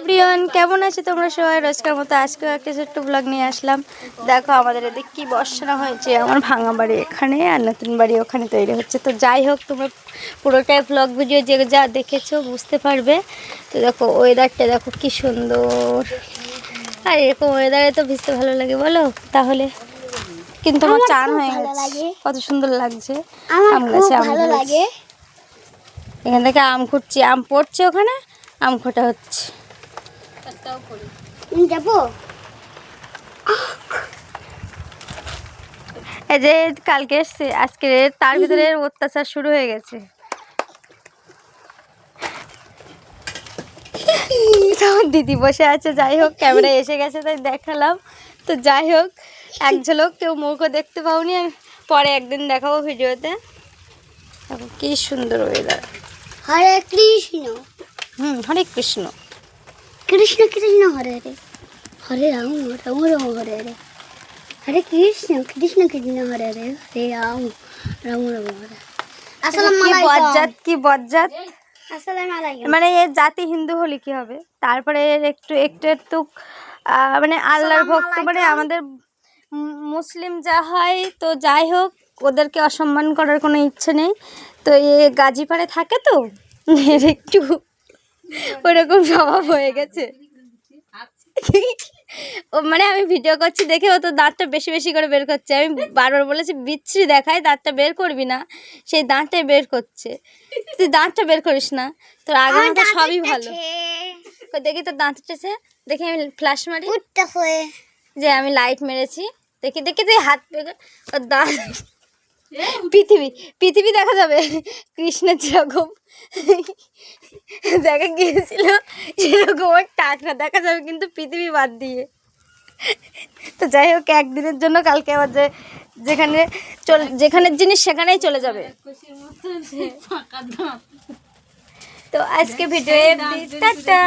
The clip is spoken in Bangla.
এভরিওয়ান, কেমন আছে তোমরা সবাই? রোজকার মতো আজকেও একটা ছোট্ট ব্লগ নিয়ে আসলাম। দেখো আমাদের এদিকে কি বসানো হয়েছে। আমার ভাঙা বাড়ি এখানে আর নতুন বাড়ি ওখানে তৈরি হচ্ছে। তো যাই হোক, তোমরা পুরোটাই ব্লগ ভিডিও যে যা দেখেছো বুঝতে পারবে। তো দেখো ওয়েদারটা দেখো কি সুন্দর। আর এরকম ওয়েদারে তো ভিজতে ভালো লাগে বলো? তাহলে কিন্তু আমার চান হয়ে গেছে। কত সুন্দর লাগছে। আম গাছে আম লাগে। এখান থেকে আম খুঁটছি, আম পড়ছে ওখানে, আম খোটা হচ্ছে। যাবো এই যে কালকে এসছে, আজকে তার ভিতরে অত্যাচার শুরু হয়ে গেছে। দিদি বসে আছে। যাই হোক, ক্যামেরা এসে গেছে তাই দেখালাম। তো যাই হোক, এক ঝলক কেউ মুখও দেখতে পাওনি, পরে একদিন দেখাবো ভিডিওতে। দেখো কি সুন্দর ওয়েদার। হরে কৃষ্ণ। হরে কৃষ্ণ। কৃষ্ণ কৃষ্ণ হরে হরে, হরে রাম রাম রাম হরে হরে, হরে কৃষ্ণ কৃষ্ণ কৃষ্ণ হরে হরে, হরে রাম রাম রাম হরে। আসসালামু আলাইকুম। বজ্জাত কি বজ্জাত। আসসালামু আলাইকুম। মানে এর জাতি হিন্দু হলে কি হবে, তারপরে এর একটু একটু একটু মানে আল্লাহর ভক্ত, মানে আমাদের মুসলিম যা হয়। তো যাই হোক, ওদেরকে অসম্মান করার কোনো ইচ্ছে নেই। তো এ গাজীপাড়ে থাকে, তো এর একটু ওরকম স্বভাব হয়ে গেছে। ও মানে আমি ভিডিও করছি দেখে ও তো দাঁতটা বেশি বেশি করে বের করছে। আমি বারবার বলেছি বিচ্ছিরি দেখায়, দাঁতটা বের করবি না, সেই দাঁতটাই বের করছে। তুই দাঁতটা বের করিস না, তোর আগে তো সবই ভালো। দেখি তোর দাঁত উঠেছে, দেখি আমি ফ্ল্যাশ মারি, যে আমি লাইট মেরেছি। দেখি দেখি তুই হাত পেয়ে ওর দাঁত। পৃথিবী পৃথিবী দেখা যাবে কৃষ্ণের যেরকম দেখা গিয়েছিল, সেরকম ওর টাকরা দেখা যাবে, কিন্তু পৃথিবী বাদ দিয়ে। তো যাই হোক, একদিনের জন্য কালকে আবার যেখানের জিনিস সেখানেই চলে যাবে। তো আজকে ভিডিও টাটা।